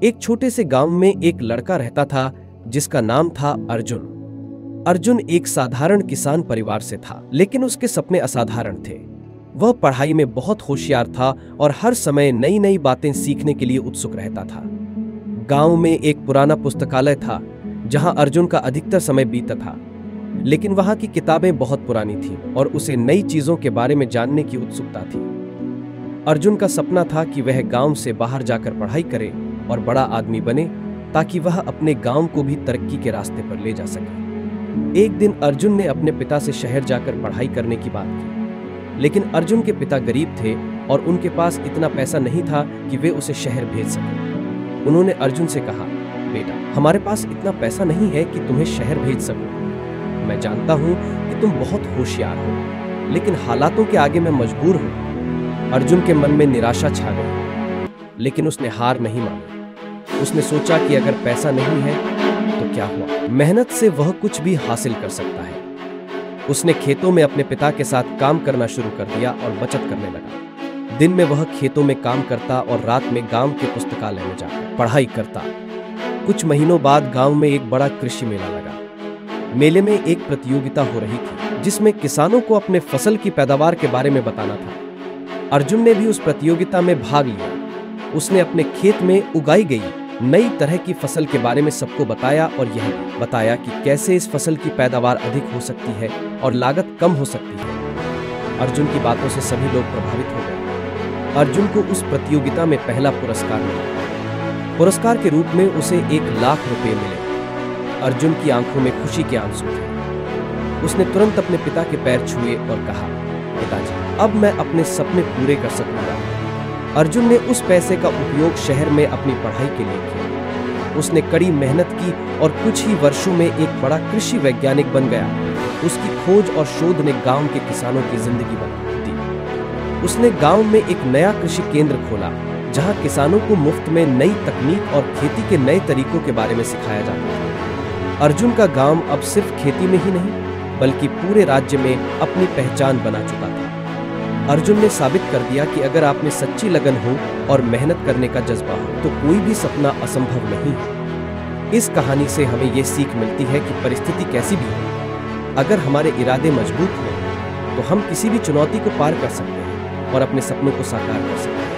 एक छोटे से गांव में एक लड़का रहता था जिसका नाम था अर्जुन। अर्जुन एक साधारण किसान परिवार से था, लेकिन उसके सपने असाधारण थे। वह पढ़ाई में बहुत होशियार था और हर समय नई नई बातें सीखने के लिए उत्सुक रहता था। गांव में एक पुराना पुस्तकालय था जहां अर्जुन का अधिकतर समय बीता था, लेकिन वहां की किताबें बहुत पुरानी थीं और उसे नई चीजों के बारे में जानने की उत्सुकता थी। अर्जुन का सपना था कि वह गांव से बाहर जाकर पढ़ाई करे और बड़ा आदमी बने, ताकि वह अपने गांव को भी तरक्की के रास्ते पर ले जा सके। एक दिन अर्जुन ने अपने पिता से शहर जाकर पढ़ाई करने की बात की, लेकिन अर्जुन के पिता गरीब थे और उनके पास इतना पैसा नहीं था कि वे उसे शहर भेज सकें। उन्होंने अर्जुन से कहा, बेटा, हमारे पास इतना पैसा नहीं है कि तुम्हें शहर भेज सकूं। मैं जानता हूं कि तुम बहुत होशियार हो, लेकिन हालातों के आगे मैं मजबूर हूं। अर्जुन के मन में निराशा छा गई, लेकिन उसने हार नहीं मानी। उसने सोचा कि अगर पैसा नहीं है तो क्या हुआ, मेहनत से वह कुछ भी हासिल कर सकता है। उसने खेतों में अपने पिता के साथ काम करना शुरू कर दिया और बचत करने लगा। दिन में वह खेतों में काम करता और रात में गांव के पुस्तकालय में जाकर पढ़ाई करता। कुछ महीनों बाद गांव में एक बड़ा कृषि मेला लगा। मेले में एक प्रतियोगिता हो रही थी जिसमें किसानों को अपने फसल की पैदावार के बारे में बताना था। अर्जुन ने भी उस प्रतियोगिता में भाग लिया। उसने अपने खेत में उगाई गई नई तरह की फसल के बारे में सबको बताया और यह बताया कि कैसे इस फसल की पैदावार अधिक हो सकती है और लागत कम हो सकती है। अर्जुन की बातों से सभी लोग प्रभावित हो गए। अर्जुन को उस प्रतियोगिता में पहला पुरस्कार मिला। पुरस्कार के रूप में उसे 1,00,000 रुपए मिले। अर्जुन की आंखों में खुशी के आंसू थे। उसने तुरंत अपने पिता के पैर छुए और कहा, पिताजी, अब मैं अपने सपने पूरे कर सकूंगा। अर्जुन ने उस पैसे का उपयोग शहर में अपनी पढ़ाई के लिए किया। उसने कड़ी मेहनत की और कुछ ही वर्षों में एक बड़ा कृषि वैज्ञानिक बन गया। उसकी खोज और शोध ने गांव के किसानों की जिंदगी बदल दी। उसने गांव में एक नया कृषि केंद्र खोला जहां किसानों को मुफ्त में नई तकनीक और खेती के नए तरीकों के बारे में सिखाया जाता था। अर्जुन का गांव अब सिर्फ खेती में ही नहीं बल्कि पूरे राज्य में अपनी पहचान बना चुका था। अर्जुन ने साबित कर दिया कि अगर आप में सच्ची लगन हो और मेहनत करने का जज्बा हो तो कोई भी सपना असंभव नहीं है। इस कहानी से हमें यह सीख मिलती है कि परिस्थिति कैसी भी हो, अगर हमारे इरादे मजबूत हो तो हम किसी भी चुनौती को पार कर सकते हैं और अपने सपनों को साकार कर सकते हैं।